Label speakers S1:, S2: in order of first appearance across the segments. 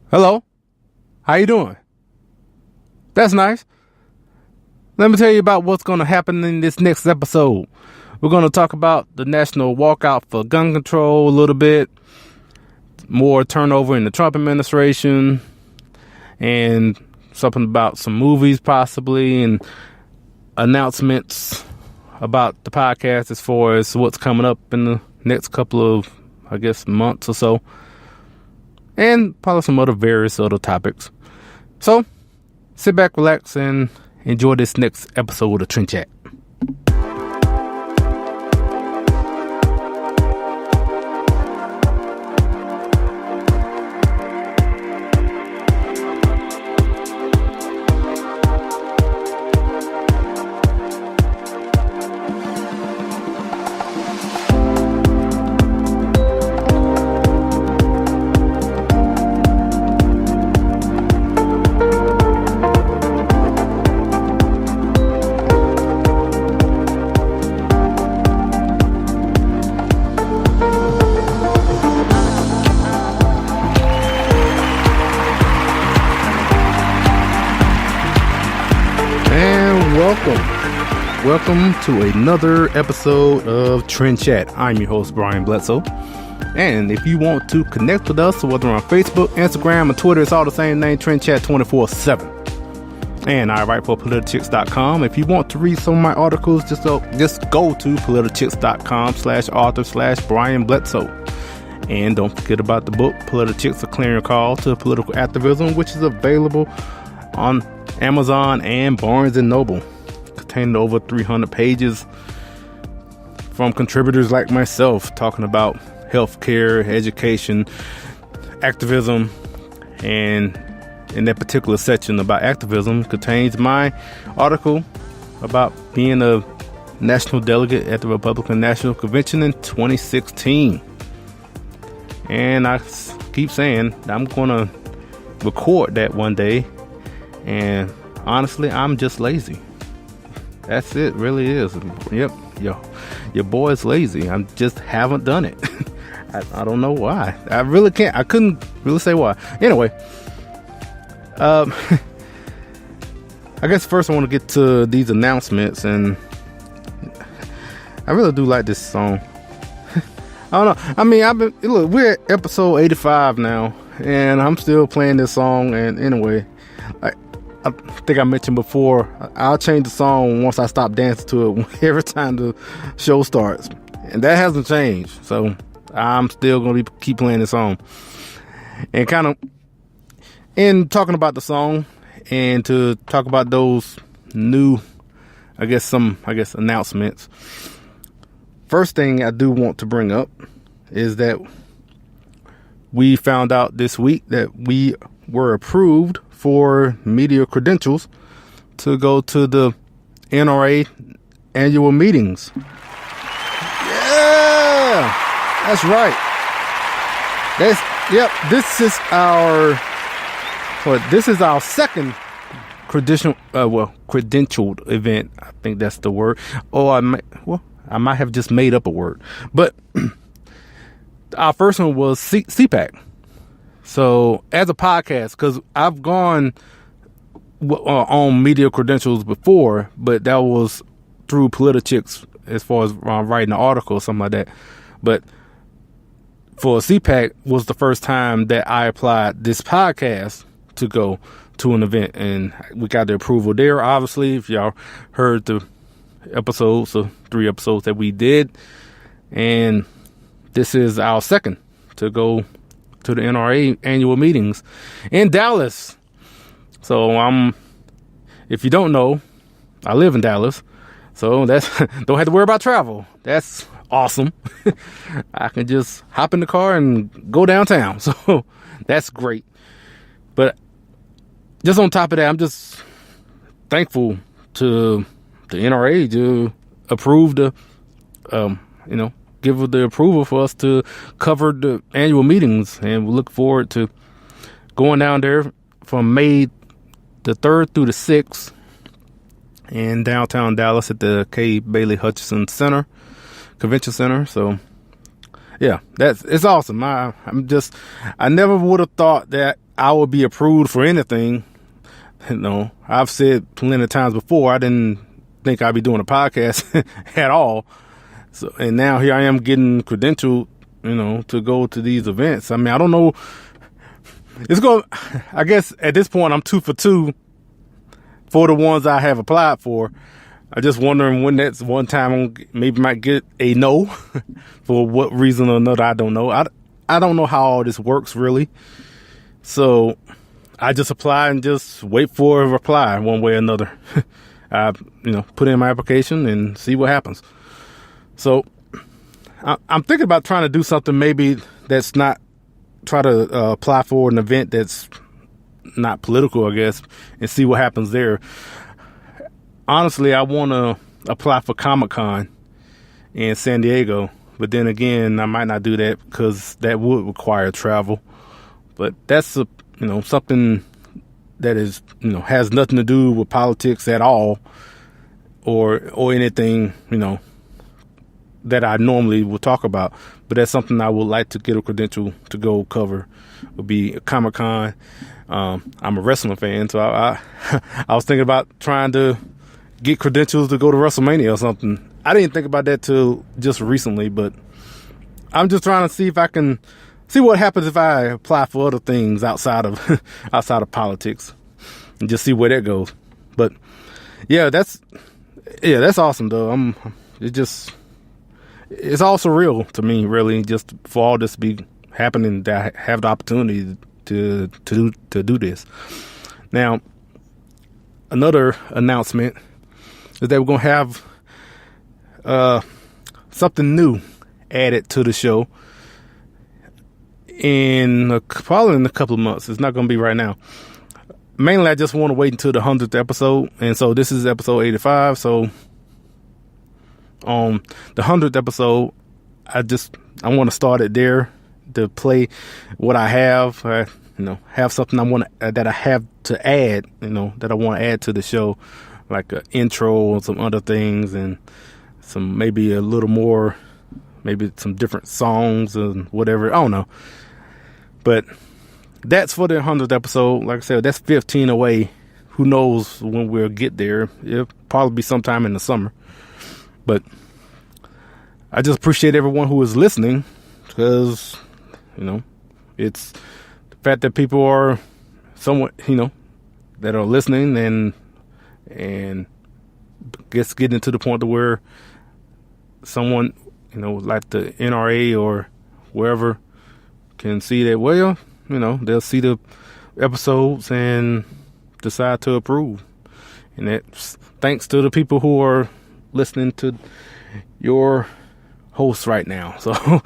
S1: Hello. How you doing? That's nice. Let me tell you about what's going to happen in this next episode. We're going to talk about the national walkout for gun control a little bit, more turnover in the Trump administration, and something about some movies possibly, and announcements about the podcast as far as what's coming up in the next couple of, months or so, and probably some other various other topics. So, sit back, relax, and enjoy this next episode of Trend Chat. Welcome to another episode of Trend Chat. I'm your host, Brian Bledsoe. And if you want to connect with us, whether on Facebook, Instagram, or Twitter, it's all the same name, Trend Chat 24/7. And I write for politichicks.com. If you want to read some of my articles, just go to politichicks.com/author/Brian Bledsoe. And don't forget about the book, Politichicks: A Clearing Call to Political Activism, which is available on Amazon and Barnes & Noble. Containing over 300 pages from contributors like myself talking about healthcare, education, activism, and in that particular section about activism contains my article about being a national delegate at the Republican National Convention in 2016. And I keep saying I'm going to record that one day, and honestly, I'm just lazy. That's it, really is. Yep, your boy is lazy. I just haven't done it. I don't know why. I really can't. I couldn't really say why. Anyway, I guess first I want to get to these announcements, and I really do like this song. I don't know. I mean, look, we're at episode 85 now, and I'm still playing this song. And anyway, I think I mentioned before, I'll change the song once I stop dancing to it every time the show starts. And that hasn't changed. So I'm still going to keep playing the song. And kind of in talking about the song and to talk about those new, announcements. First thing I do want to bring up is that we found out this week that we were approved for media credentials to go to the NRA annual meetings. Yeah, that's right. This is our second credentialed event. I think that's the word. I might have just made up a word, but our first one was CPAC. So as a podcast, because I've gone on media credentials before, but that was through Politichicks as far as writing an article or something like that. But for CPAC was the first time that I applied this podcast to go to an event, and we got the approval there. Obviously, if y'all heard the episodes, the 3 episodes that we did, and this is our second to go to the NRA annual meetings in Dallas. So if you don't know, I live in Dallas, so that's don't have to worry about travel. That's awesome. I can just hop in the car and go downtown. So that's great. But just on top of that, I'm just thankful to the NRA to approve give the approval for us to cover the annual meetings, and we look forward to going down there from May the 3rd through the 6th in downtown Dallas at the K. Bailey Hutchison Convention Center. So yeah, it's awesome. I never would have thought that I would be approved for anything. I've said plenty of times before, I didn't think I'd be doing a podcast at all. So, and now here I am getting credentialed, to go to these events. I mean, I don't know. I guess at this point I'm 2 for 2 for the ones I have applied for. I'm just wondering when that's one time maybe might get a no for what reason or another. I don't know. I don't know how all this works really. So I just apply and just wait for a reply one way or another. I, put in my application and see what happens. So I'm thinking about trying to do something maybe that's not, try to apply for an event that's not political, I guess, and see what happens there. Honestly, I want to apply for Comic-Con in San Diego, but then again, I might not do that because that would require travel. But that's something that is has nothing to do with politics at all, or anything that I normally would talk about. But that's something I would like to get a credential to go cover. Would be Comic-Con. I'm a wrestling fan, so I was thinking about trying to get credentials to go to WrestleMania or something. I didn't think about that till just recently, but I'm just trying to see if I can see what happens if I apply for other things outside of politics, and just see where that goes. But yeah, that's awesome though. It's all surreal to me, really, just for all this to be happening, that I have the opportunity to do this. Now, another announcement is that we're going to have something new added to the show probably in a couple of months. It's not going to be right now. Mainly, I just want to wait until the 100th episode, and so this is episode 85. So on the 100th episode, I want to start it there to play what I have. Have something that I have to add. That I want to add to the show, like an intro and some other things, and some maybe a little more, maybe some different songs and whatever. I don't know, but that's for the 100th episode. Like I said, that's 15 away. Who knows when we'll get there? It'll probably be sometime in the summer. But I just appreciate everyone who is listening, because, it's the fact that people are somewhat, that are listening and gets getting to the point to where someone, like the NRA or wherever can see that, well, they'll see the episodes and decide to approve. And that's thanks to the people who are listening to your host right now. So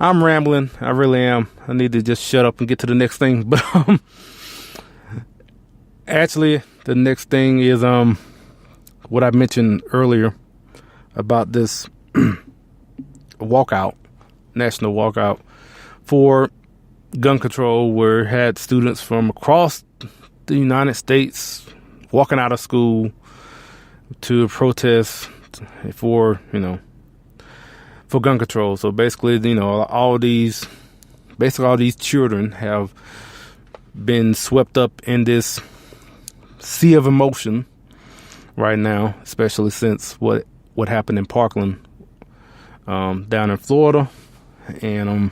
S1: I'm rambling. I really am. I need to just shut up and get to the next thing. But actually, the next thing is what I mentioned earlier about this walkout, national walkout for gun control, where it had students from across the United States walking out of school to protest for gun control. So basically, all these children have been swept up in this sea of emotion right now, especially since what happened in Parkland, down in Florida, and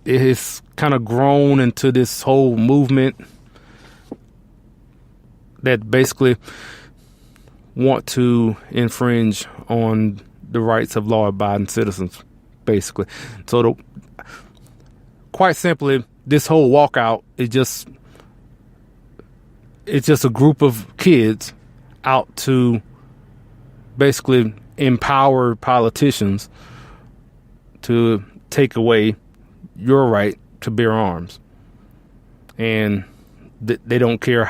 S1: it has kind of grown into this whole movement that basically want to infringe on the rights of law-abiding citizens, basically. So, quite simply, this whole walkout is just a group of kids out to basically empower politicians to take away your right to bear arms. And they don't care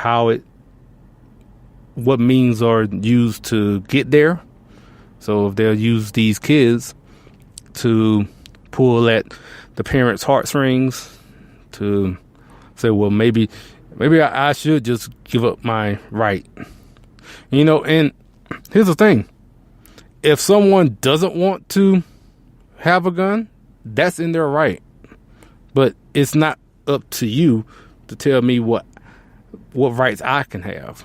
S1: what means are used to get there. So if they'll use these kids to pull at the parents' heartstrings to say, well, maybe I should just give up my right. And here's the thing. If someone doesn't want to have a gun, that's in their right. But it's not up to you to tell me what rights I can have.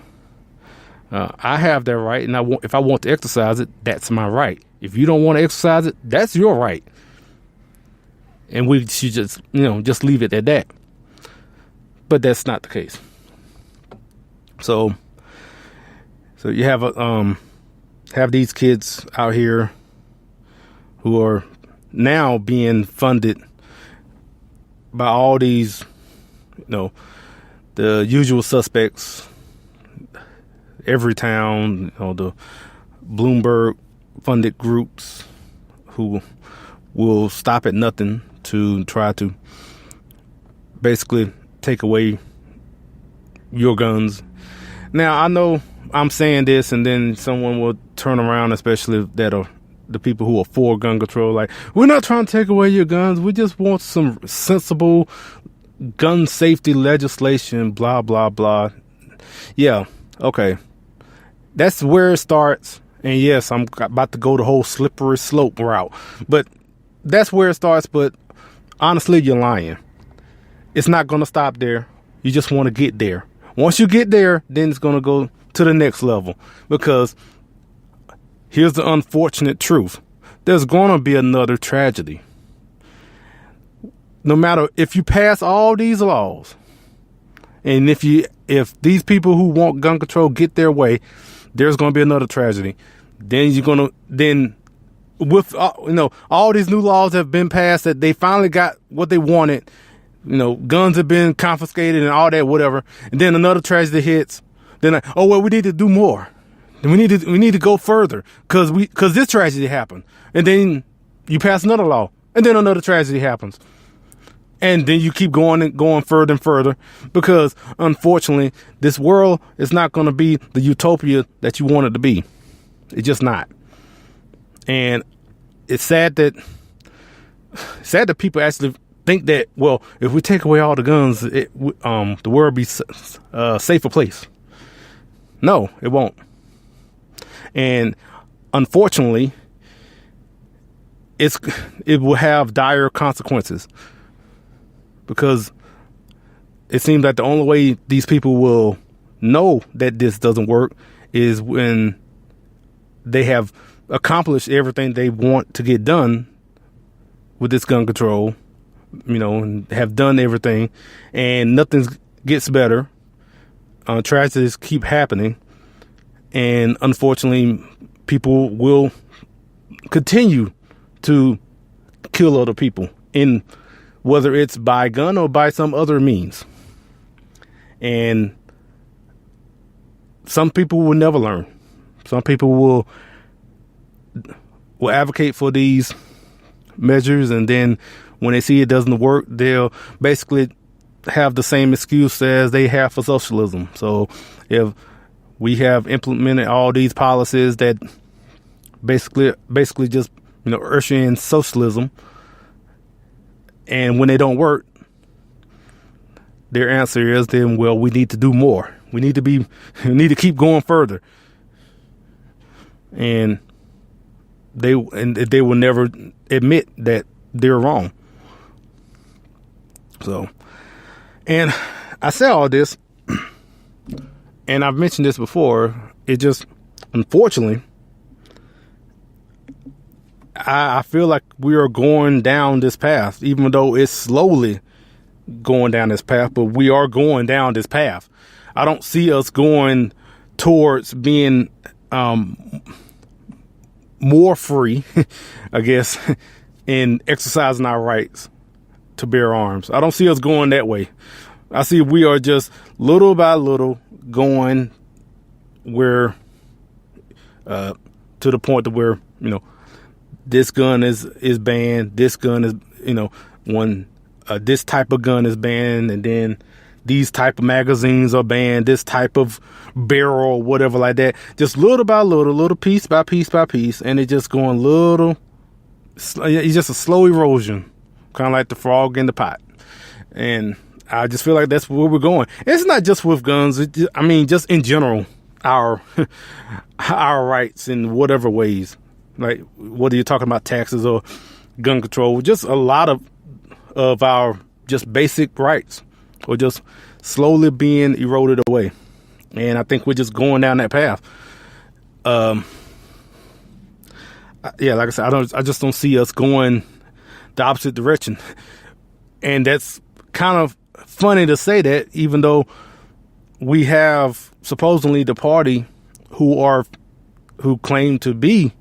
S1: I have that right, and if I want to exercise it, that's my right. If you don't want to exercise it, that's your right. And we should just leave it at that. But that's not the case. So you have these kids out here who are now being funded by all these, the usual suspects. Every town, the Bloomberg funded groups who will stop at nothing to try to basically take away your guns. Now, I know I'm saying this, and then someone will turn around, especially that are the people who are for gun control, like, we're not trying to take away your guns. We just want some sensible gun safety legislation, blah, blah, blah. Yeah, okay. That's where it starts. And yes, I'm about to go the whole slippery slope route. But that's where it starts. But honestly, you're lying. It's not going to stop there. You just want to get there. Once you get there, then it's going to go to the next level. Because here's the unfortunate truth. There's going to be another tragedy. No matter if you pass all these laws, and if these people who want gun control get their way, there's going to be another tragedy. Then with all these new laws have been passed that they finally got what they wanted. Guns have been confiscated and all that, whatever. And then another tragedy hits. Then we need to do more. We need to go further because this tragedy happened. And then you pass another law, and then another tragedy happens. And then you keep going further and further, because unfortunately, this world is not going to be the utopia that you want it to be. It's just not. And it's sad that people actually think that, well, if we take away all the guns, the world will be a safer place. No, it won't. And unfortunately, it will have dire consequences. Because it seems like the only way these people will know that this doesn't work is when they have accomplished everything they want to get done with this gun control, and have done everything, and nothing gets better. Tragedies keep happening, and unfortunately, people will continue to kill other people whether it's by gun or by some other means. And some people will never learn. Some people will advocate for these measures, and then when they see it doesn't work, they'll basically have the same excuse as they have for socialism. So if we have implemented all these policies that basically just usher in socialism, and when they don't work, their answer is then, well, we need to do more. We need to keep going further. And they will never admit that they're wrong. So, and I say all this, and I've mentioned this before. It just, unfortunately, I feel like we are going down this path, even though it's slowly going down this path, but we are going down this path. I don't see us going towards being more free, I guess, in exercising our rights to bear arms. I don't see us going that way. I see we are just little by little going where to the point to where, this gun is banned. This gun is, when this type of gun is banned, and then these type of magazines are banned, this type of barrel, whatever like that. Just little by little piece by piece by piece, and it just going it's just a slow erosion, kind of like the frog in the pot. And I just feel like that's where we're going. It's not just with guns. Just in general, our rights in whatever ways. Like, whether you're talking about taxes or gun control, just a lot of our just basic rights are just slowly being eroded away. And I think we're just going down that path. Yeah, like I said, I just don't see us going the opposite direction. And that's kind of funny to say that, even though we have supposedly the party who claim to be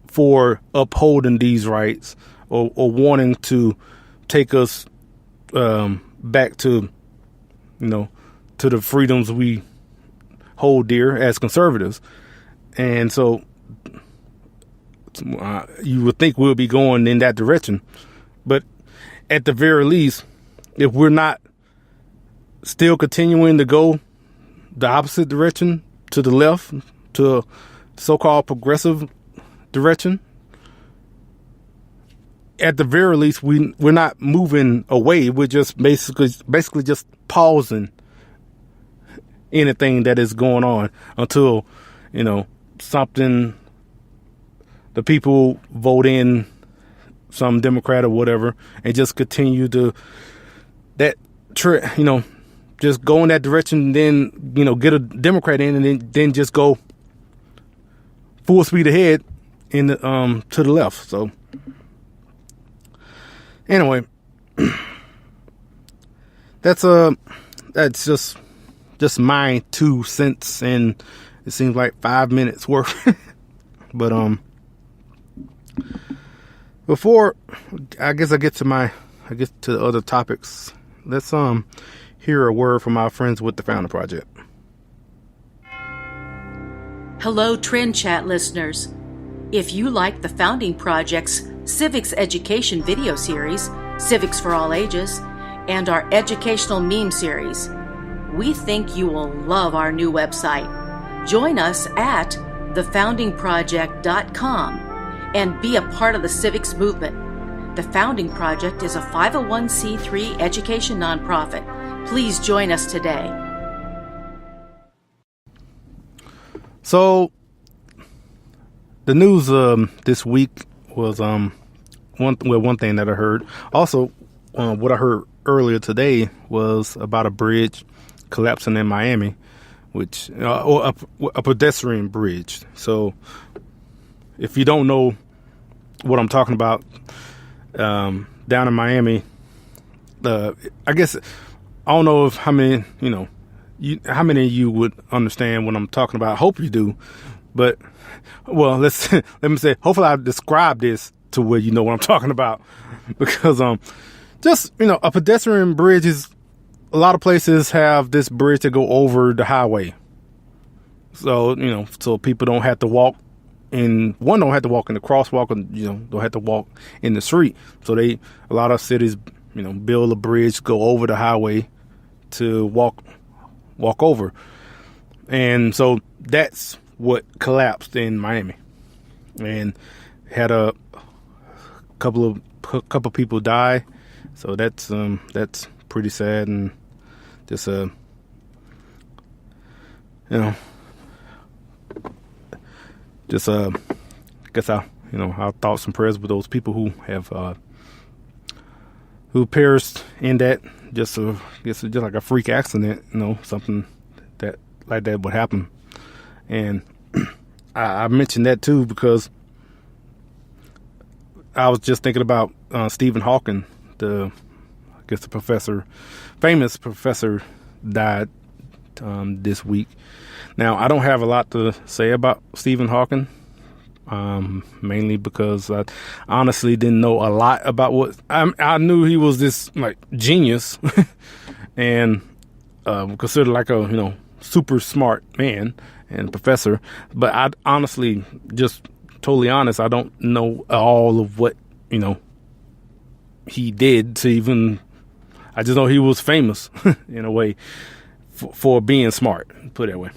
S1: for upholding these rights or wanting to take us back to, to the freedoms we hold dear as conservatives. And so you would think we'll be going in that direction. But at the very least, if we're not still continuing to go the opposite direction, to the left, to so-called progressive direction, at the very least, we're not moving away. We're just basically just pausing anything that is going on until, something, the people vote in some Democrat or whatever, and just continue to just go in that direction, then, get a Democrat in, and then just go full speed ahead in the, to the left. So anyway, that's just my 2 cents, and it seems like 5 minutes worth. But before I get to the other topics, let's hear a word from our friends with the Founding Project.
S2: Hello, Trend Chat listeners. If you like the Founding Project's Civics Education video series, Civics for All Ages, and our educational meme series, we think you will love our new website. Join us at thefoundingproject.com and be a part of the civics movement. The Founding Project is a 501c3 education nonprofit. Please join us today.
S1: So, the news this week was one thing that I heard. Also, what I heard earlier today was about a bridge collapsing in Miami, which or a pedestrian bridge. So, if you don't know what I'm talking about, down in Miami, I guess I don't know how many how many of you would understand what I'm talking about. I hope you do, but well, let me say, hopefully I describe this to where you know what I'm talking about, because just a pedestrian bridge is, a lot of places have this bridge to go over the highway, so so people don't have to walk don't have to walk in the crosswalk, and don't have to walk in the street. So a lot of cities build a bridge, go over the highway to walk over. And so that's what collapsed in Miami, and had a couple people die. So that's pretty sad, and just I guess our thoughts and prayers with those people who have who perished in that. Just like a freak accident, something that like that would happen. And I mentioned that too because I was just thinking about Stephen Hawking, the famous professor, died this week. Now, I don't have a lot to say about Stephen Hawking, mainly because I honestly didn't know a lot about what I knew. He was this genius and considered like a super smart man and professor, but I honestly, just totally honest, I don't know all of what he did to even. I just know he was famous in a way for being smart, put it that way.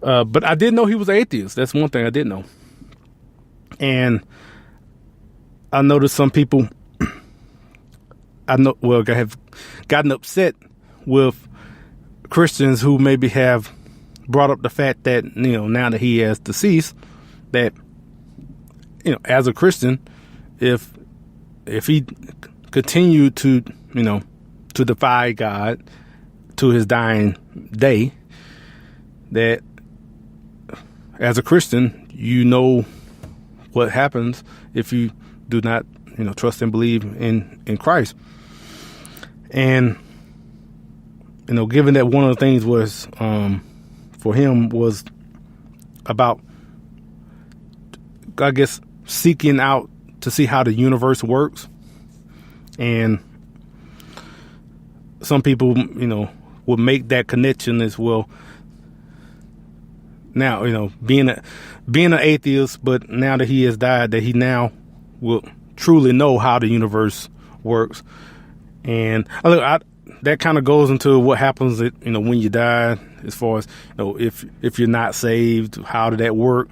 S1: But I did know he was atheist. That's one thing I did know. And I noticed some people have gotten upset with Christians who maybe have brought up the fact that, now that he has deceased, that, as a Christian, if he continued to, to defy God to his dying day, that as a Christian, you know what happens if you do not, trust and believe in Christ. And, given that one of the things was, for him was about, I guess, seeking out to see how the universe works. And some people, would make that connection as well. Now, being an atheist, but now that he has died, that he now will truly know how the universe works. And that kind of goes into what happens when you die, as far as, if you're not saved, how did that work?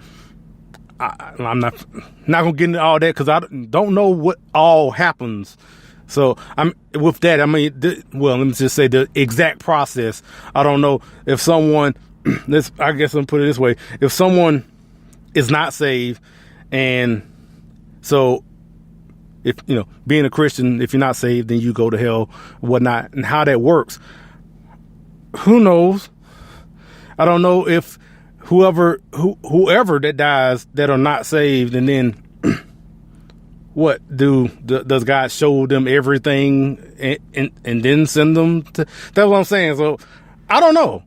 S1: I'm not gonna get into all that, because I don't know what all happens. So with that, let me just say the exact process. I don't know if someone, I guess I'm put it this way: if someone is not saved, and so if being a Christian, if you're not saved, then you go to hell, whatnot, and how that works, who knows? I don't know if whoever that dies that are not saved, and then what does God show them everything and then send them to? That's what I'm saying. So I don't know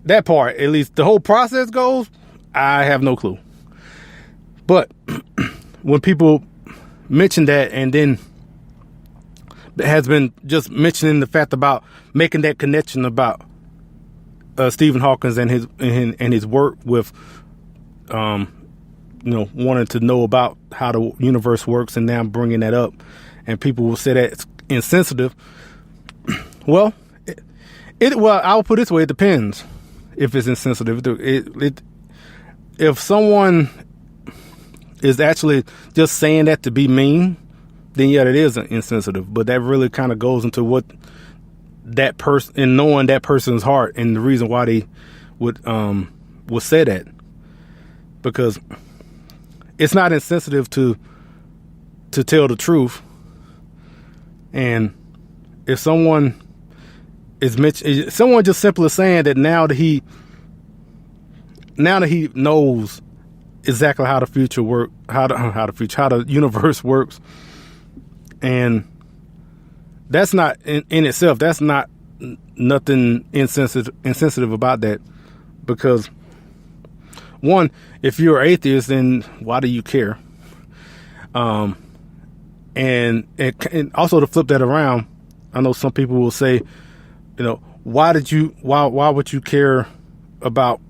S1: that part. At least the whole process goes, I have no clue. But when people mention that, and then has been just mentioning the fact about making that connection about Stephen Hawking and his work with wanting to know about how the universe works, and now I'm bringing that up, and people will say that it's insensitive. Well, I'll put it this way: it depends if it's insensitive. If someone is actually just saying that to be mean, then yeah, it is insensitive. But that really kind of goes into what that person, and knowing that person's heart, and the reason why they would say that, because it's not insensitive to tell the truth. And if someone someone just simply saying that now that he knows exactly how the future work, how the universe works, and that's not in itself, that's not nothing insensitive about that, because one, if you're an atheist, then why do you care? And also to flip that around, I know some people will say, why would you care about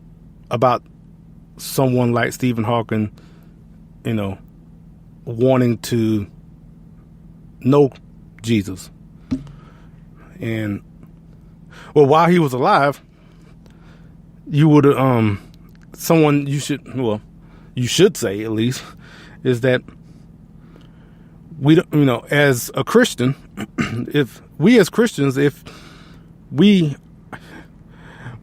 S1: someone like Stephen Hawking, wanting to know Jesus? And while he was alive, you would you should say, at least, is that we don't, as a Christian, if we as Christians, if we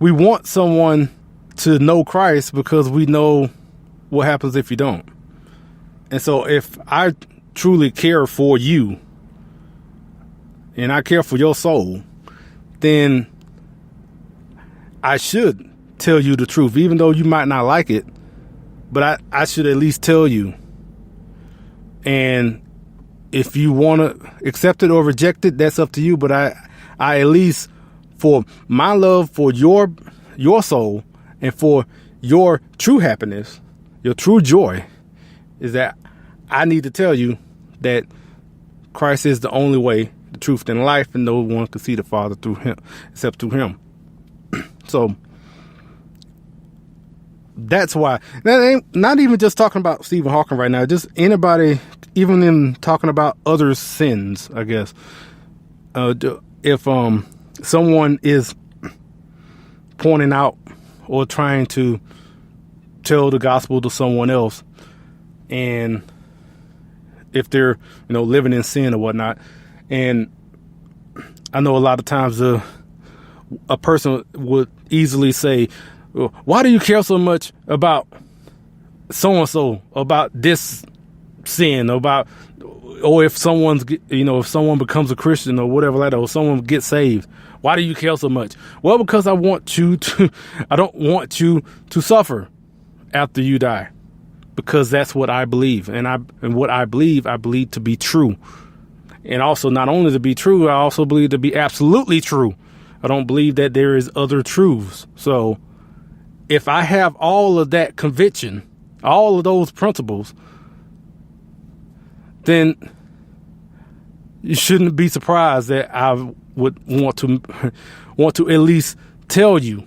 S1: want someone to know Christ, because we know what happens if you don't. And so if I truly care for you, and I care for your soul, then I should tell you the truth, even though you might not like it, but I should at least tell you. And if you want to accept it or reject it, that's up to you. But I at least, for my love for your soul, and for your true happiness, your true joy, is that I need to tell you that Christ is the only way, the truth, and life, and no one can see the Father through him, except through him. So that's why. That ain't not even just talking about Stephen Hawking right now. Just anybody, even in talking about other sins, I guess. If someone is pointing out or trying to tell the gospel to someone else, and if they're living in sin or whatnot, and I know a lot of times a person would easily say, why do you care so much about so-and-so, about this sin, or if if someone becomes a Christian or whatever like that, or someone gets saved. Why do you care so much? Well, because I don't want you to suffer after you die, because that's what I believe. And what I believe to be true. And also, not only to be true, I also believe to be absolutely true. I don't believe that there is other truths. So if I have all of that conviction, all of those principles, then you shouldn't be surprised that I would want to at least tell you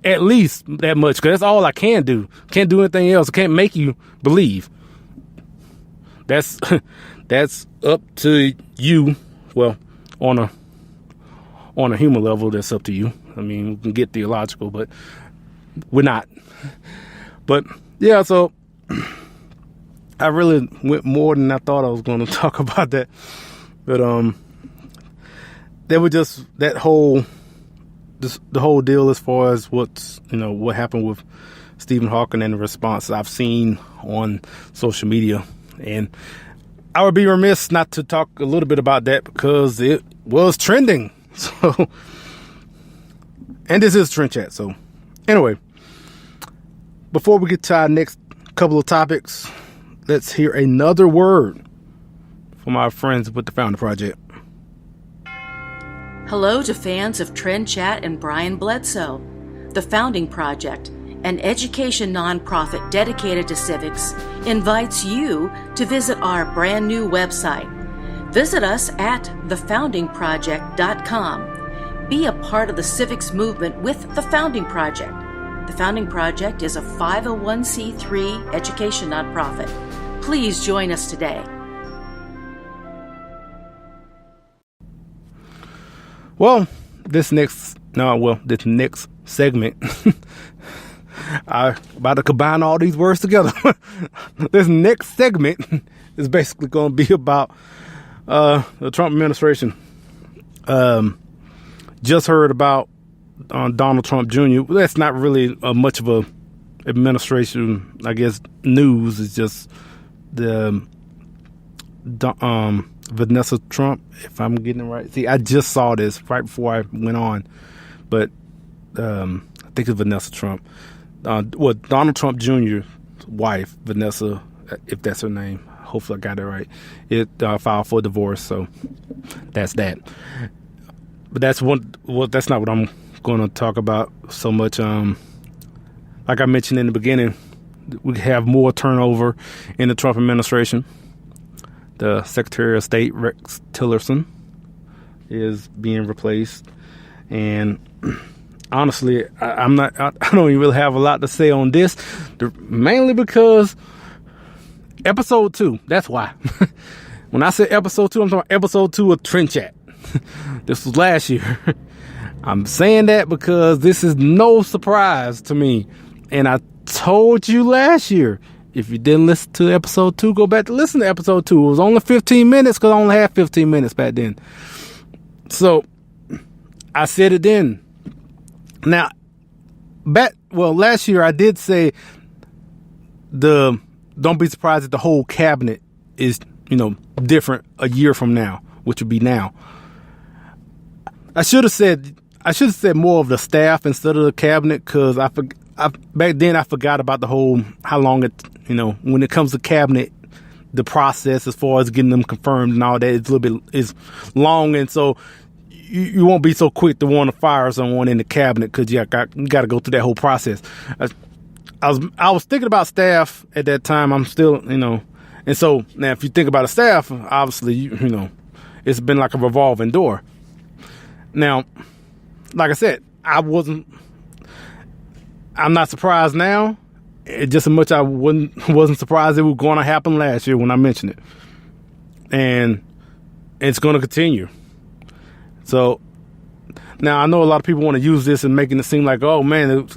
S1: at least that much, because that's all I can do. Can't do anything else. I can't make you believe. That's up to you. Well, on a human level, that's up to you. I mean, we can get theological, but we're not. But yeah, so I really went more than I thought I was going to talk about that. But there was just the whole deal as far as what happened with Stephen Hawking and the response I've seen on social media. And I would be remiss not to talk a little bit about that, because it was trending. So, and this is Trend Chat. So anyway, before we get to our next couple of topics, let's hear another word from our friends with the Founder Project.
S2: Hello to fans of Trend Chat and Brian Bledsoe. The Founding Project, an education nonprofit dedicated to civics, invites you to visit our brand new website. Visit us at thefoundingproject.com. Be a part of the civics movement with the Founding Project. The Founding Project is a 501c3 education nonprofit. Please join us today.
S1: Well, this next segment, I'm about to combine all these words together. This next segment is basically going to be about the Trump administration. Just heard about Donald Trump Jr. That's not really much of a administration, I guess, news. It's just the Vanessa Trump, if I'm getting it right. See, I just saw this right before I went on, but I think it's Vanessa Trump. Donald Trump Jr.'s wife, Vanessa, if that's her name. Hopefully I got it right. It filed for divorce, so that's that. But that's not what I'm going to talk about so much. Like I mentioned in the beginning, we have more turnover in the Trump administration. The Secretary of State, Rex Tillerson, is being replaced. And honestly, I don't even really have a lot to say on this, mainly because episode 2, that's why. When I say episode 2, I'm talking episode 2 of Trend Chat. This was last year. I'm saying that because this is no surprise to me. And I told you last year, if you didn't listen to episode 2, go back to listen to episode 2. It was only 15 minutes because I only had 15 minutes back then. So I said it then. Now, last year I did say don't be surprised if the whole cabinet is, different a year from now, which would be now. I should have said more of the staff instead of the cabinet, because back then I forgot about the whole, how long it, when it comes to cabinet, the process as far as getting them confirmed and all that is a little bit is long. And so you won't be so quick to want to fire someone in the cabinet, because you got to go through that whole process. I was thinking about staff at that time. I'm still, and so now if you think about the staff, obviously, it's been like a revolving door. Now, like I said, I'm not surprised now. Just as much I wasn't surprised it was going to happen last year when I mentioned it. And it's going to continue. So now I know a lot of people want to use this and making it seem like, oh man,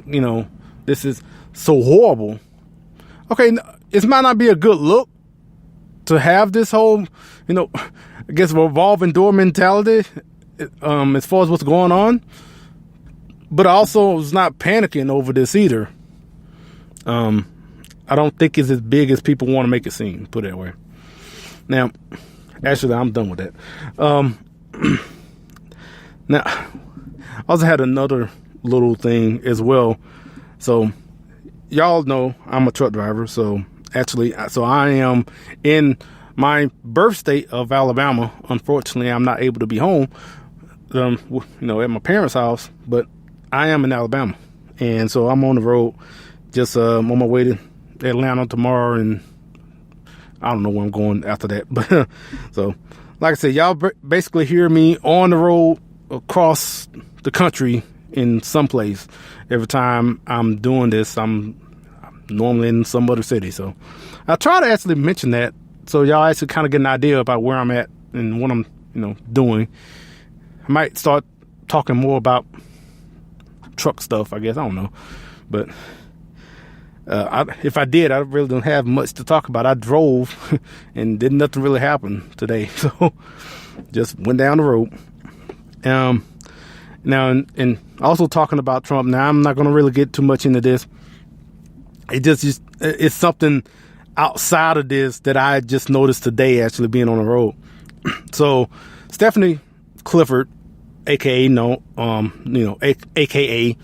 S1: this is so horrible. Okay, it might not be a good look to have this whole, I guess revolving door mentality as far as what's going on. But I also was not panicking over this either. I don't think it's as big as people want to make it seem, put it that way. Now, actually, I'm done with that. Now, I also had another little thing as well. So, y'all know I'm a truck driver. So I am in my birth state of Alabama. Unfortunately, I'm not able to be home, at my parents' house, but I am in Alabama. And so I'm on the road, just on my way to Atlanta tomorrow, and I don't know where I'm going after that. But so, like I said, y'all basically hear me on the road across the country in some place. Every time I'm doing this, I'm normally in some other city. So I try to actually mention that so y'all actually kind of get an idea about where I'm at and what I'm, doing. I might start talking more about truck stuff, I guess. I don't know. But if I did, I really don't have much to talk about. I drove and nothing really happen today. So just went down the road. Now, and also talking about Trump. Now, I'm not going to really get too much into this. It's something outside of this that I just noticed today, actually being on the road. So Stephanie Clifford, aka aka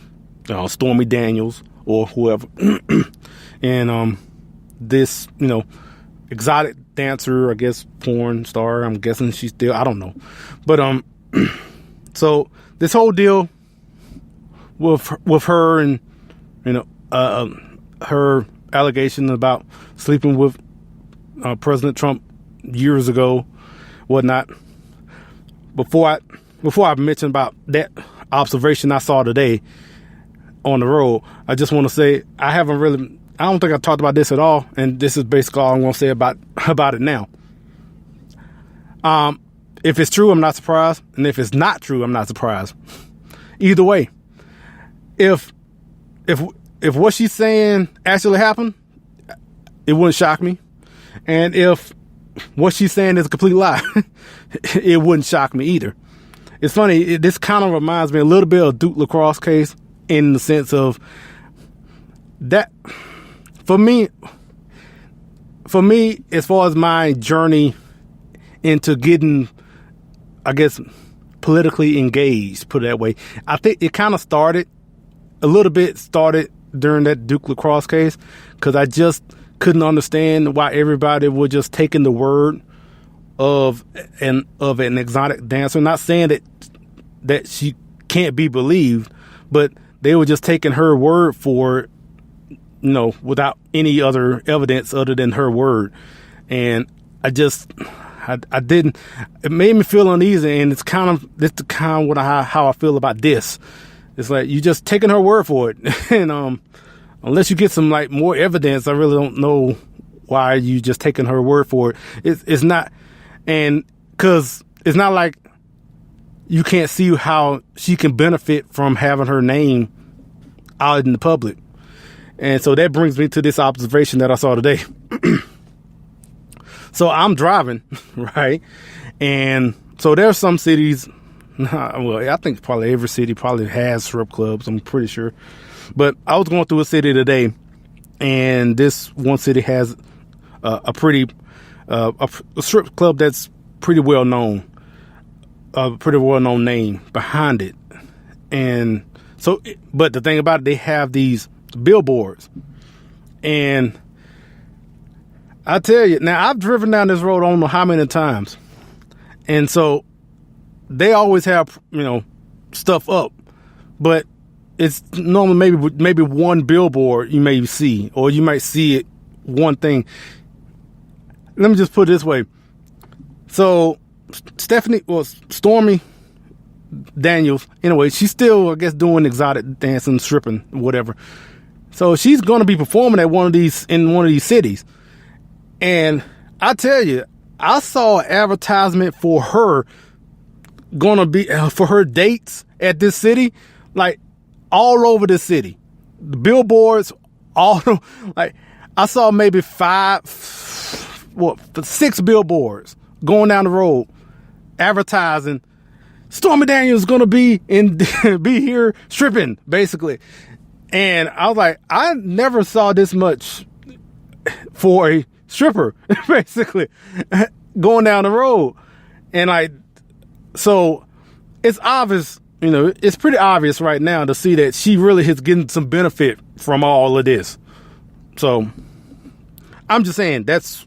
S1: Stormy Daniels or whoever, and this exotic dancer, I guess porn star. I'm guessing she's still, I don't know, but so this whole deal with her and her allegation about sleeping with President Trump years ago, whatnot. Before I mention about that observation I saw today on the road, I just want to say I don't think I talked about this at all, and this is basically all I'm going to say about it now. If it's true, I'm not surprised, and if it's not true, I'm not surprised. Either way, if what she's saying actually happened, it wouldn't shock me. And if what she's saying is a complete lie, it wouldn't shock me either. It's funny. This kind of reminds me a little bit of Duke Lacrosse case in the sense of that for me, as far as my journey into getting, I guess, politically engaged, put it that way, I think it kind of started during that Duke Lacrosse case, because I just couldn't understand why everybody was just taking the word of an exotic dancer. Not saying that she can't be believed, but they were just taking her word for it, without any other evidence other than her word. And I didn't. It made me feel uneasy, and it's kind of how I feel about this. It's like you just taking her word for it, and unless you get some more evidence, I really don't know why you just taking her word for it. It's not, and because it's not like you can't see how she can benefit from having her name out in the public. And so that brings me to this observation that I saw today. So I'm driving, right? And so there's some cities, well, I think probably every city probably has strip clubs, I'm pretty sure. But I was going through a city today, and this one city has a strip club that's pretty well known, name behind it. And so, but the thing about it, they have these billboards, and I tell you, now I've driven down this road I don't know how many times, and so they always have stuff up, but it's normally maybe one billboard you may see, or you might see it one thing. Let me just put it this way. So Stormy Daniels, anyway, she's still, I guess, doing exotic dancing, stripping, whatever. So she's going to be performing at one of these cities. And I tell you, I saw an advertisement for her for her dates at this city, all over the city. The billboards, I saw maybe 6 billboards going down the road advertising Stormy Daniels is going to be here stripping, basically. And I was like, I never saw this much for a stripper, basically. going down the road. And so it's obvious, it's pretty obvious right now to see that she really is getting some benefit from all of this. So I'm just saying that's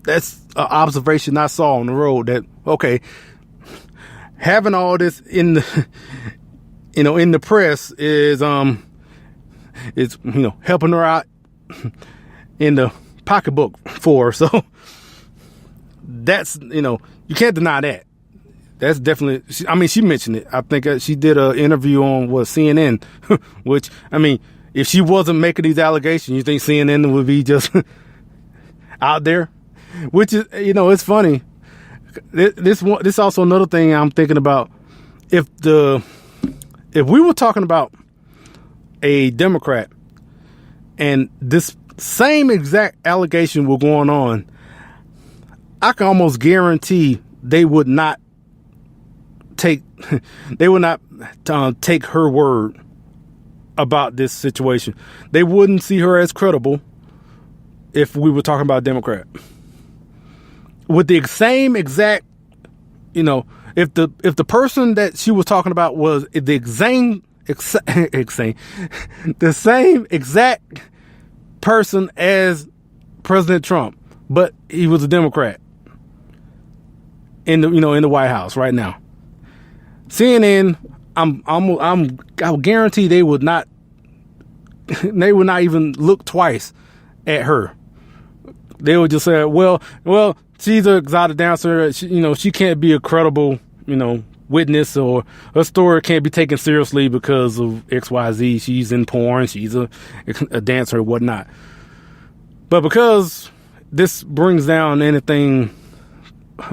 S1: an observation I saw on the road that, okay, having all this in the, in the press is helping her out in the pocketbook for her. So that's, you can't deny that. That's definitely, she mentioned it. I think she did an interview on CNN, which, if she wasn't making these allegations, you think CNN would be just out there? Which is, it's funny. This also another thing I'm thinking about. If we were talking about a Democrat and this same exact allegation were going on, I can almost guarantee they would not take her word about this situation. They wouldn't see her as credible if we were talking about a Democrat. With the same exact, if the person that she was talking about was the same exact person as President Trump, but he was a Democrat in the White House right now, CNN, I guarantee they would not even look twice at her. They would just say, well, she's an exotic dancer. She can't be a credible, witness, or her story can't be taken seriously because of XYZ. She's in porn. She's a dancer or whatnot. But because this brings down anything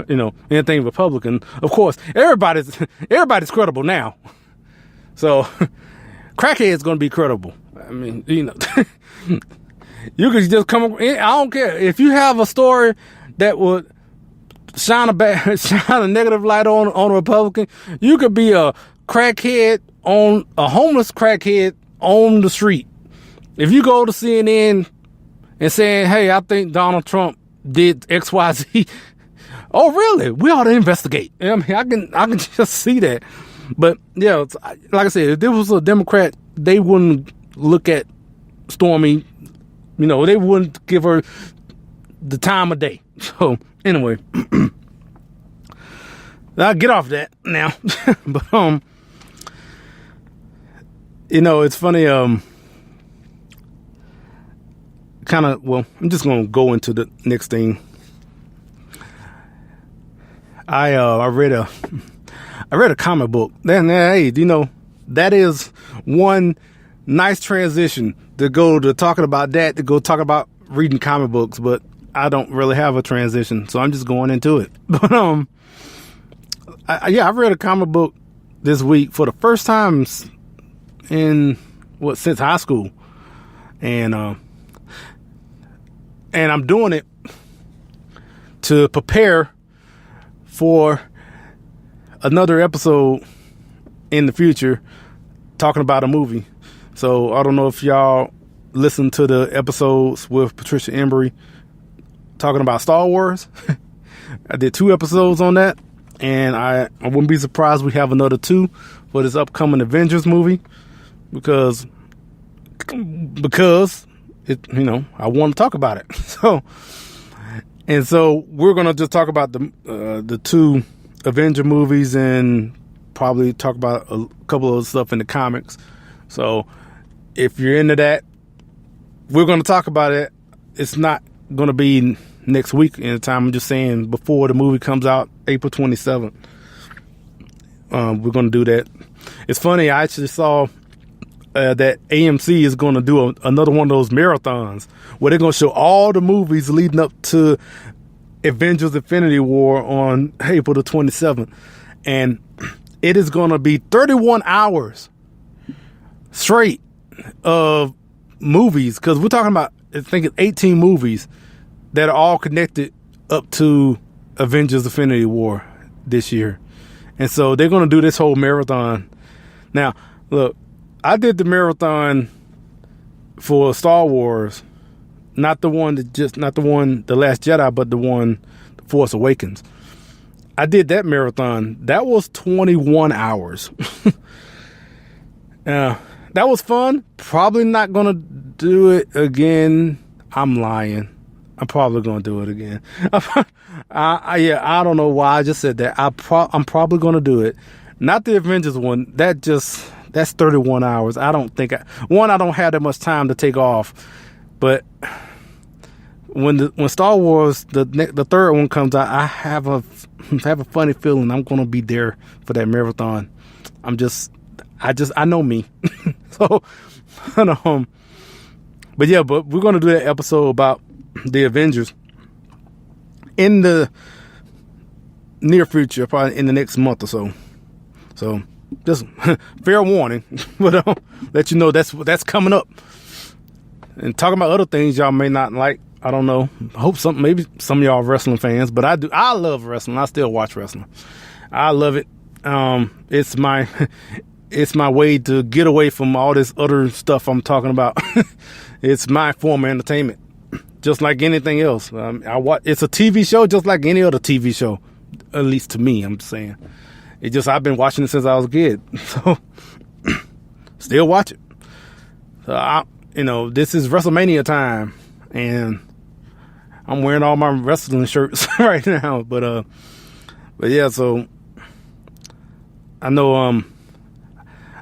S1: Republican, of course, everybody's credible now. So crackhead's going to be credible. You could just come. I don't care if you have a story that would shine a negative light on a Republican. You could be a homeless crackhead on the street. If you go to CNN and saying, "Hey, I think Donald Trump did XYZ," oh, really? We ought to investigate. I can just see that. But yeah, like I said, if there was a Democrat, they wouldn't look at Stormy. They wouldn't give her the time of day. So anyway, I'll get off that now. But it's funny. I'm just gonna go into the next thing. I read a comic book. Then hey, that is one nice transition to go to talking about that, to go talk about reading comic books, but I don't really have a transition, so I'm just going into it. But I read a comic book this week for the first time since high school, and I'm doing it to prepare for another episode in the future talking about a movie. So I don't know if y'all listened to the episodes with Patricia Embry talking about Star Wars. I did 2 episodes on that, and I wouldn't be surprised we have another 2 for this upcoming Avengers movie because it, I want to talk about it. So we're gonna just talk about the 2 Avenger movies and probably talk about a couple of stuff in the comics. So if you're into that, we're going to talk about it. It's not going to be next week anytime. I'm just saying before the movie comes out, April 27th. We're going to do that. It's funny. I actually saw that AMC is going to do another one of those marathons where they're going to show all the movies leading up to Avengers Infinity War on April the 27th. And it is going to be 31 hours straight of movies, because we're talking about, I think it's 18 movies that are all connected up to Avengers Infinity War this year. And so they're going to do this whole marathon. Now, look, I did the marathon for Star Wars, not the Last Jedi, but the Force Awakens. I did that marathon. That was 21 hours. That was fun. Probably not going to do it again. I'm lying. I'm probably going to do it again. I don't know why I just said that. I'm probably going to do it. Not the Avengers one. That's 31 hours. I don't think I don't have that much time to take off. But when Star Wars the third one comes out, I have a funny feeling I'm going to be there for that marathon. I know me. So, but yeah, but we're going to do that episode about the Avengers in the near future, probably in the next month or so. So, just fair warning, but let you know that's coming up. And talking about other things y'all may not like, I don't know. I hope maybe some of y'all are wrestling fans, but I do. I love wrestling. I still watch wrestling. I love it. It's my way to get away from all this other stuff I'm talking about. It's my form of entertainment, just like anything else. It's a TV show, just like any other TV show. At least to me, I'm saying. I've been watching it since I was a kid, so still watch it. So this is WrestleMania time, and I'm wearing all my wrestling shirts right now. But yeah, so I know,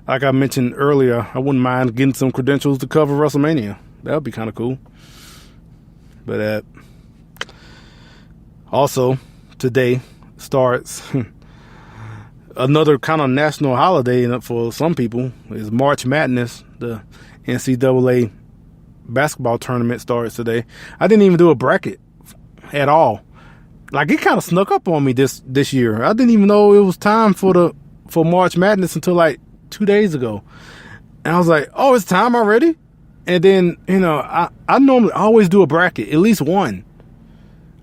S1: like I mentioned earlier, I wouldn't mind getting some credentials to cover WrestleMania. That would be kind of cool. But also, today starts another kind of national holiday for some people. Is March Madness. The NCAA basketball tournament starts today. I didn't even do a bracket at all. Like, it kind of snuck up on me this year. I didn't even know it was time for March Madness until like 2 days ago. And I was like, oh, it's time already? And then, I normally always do a bracket, at least one.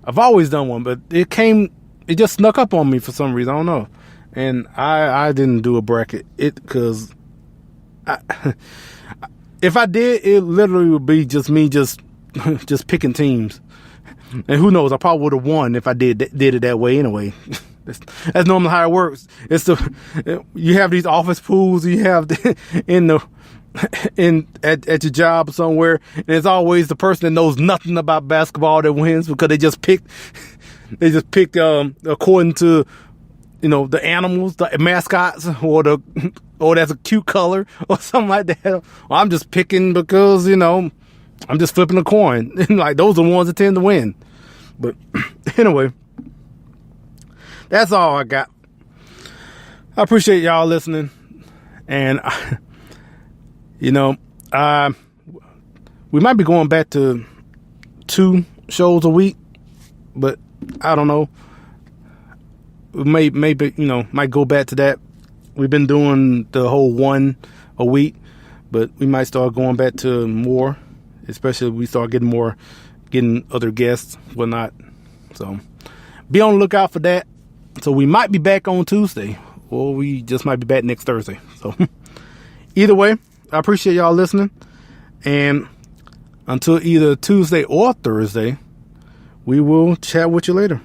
S1: I've always done one, but it just snuck up on me for some reason. I don't know. And I didn't do a bracket because if I did, it literally would be just me just picking teams. And who knows, I probably would have won if I did it that way anyway. That's normally how it works. You have these office pools you have at your job somewhere, and it's always the person that knows nothing about basketball that wins because they just picked according to the animals, the mascots, or that's a cute color or something like that. Or I'm just picking because I'm just flipping a coin. Like, those are the ones that tend to win. But anyway, that's all I got. I appreciate y'all listening. And, we might be going back to 2 shows a week, but I don't know. We might go back to that. We've been doing the whole 1 a week, but we might start going back to more, especially if we start getting other guests, whatnot. So be on the lookout for that. So we might be back on Tuesday, or we just might be back next Thursday. So either way, I appreciate y'all listening. And until either Tuesday or Thursday, we will chat with you later.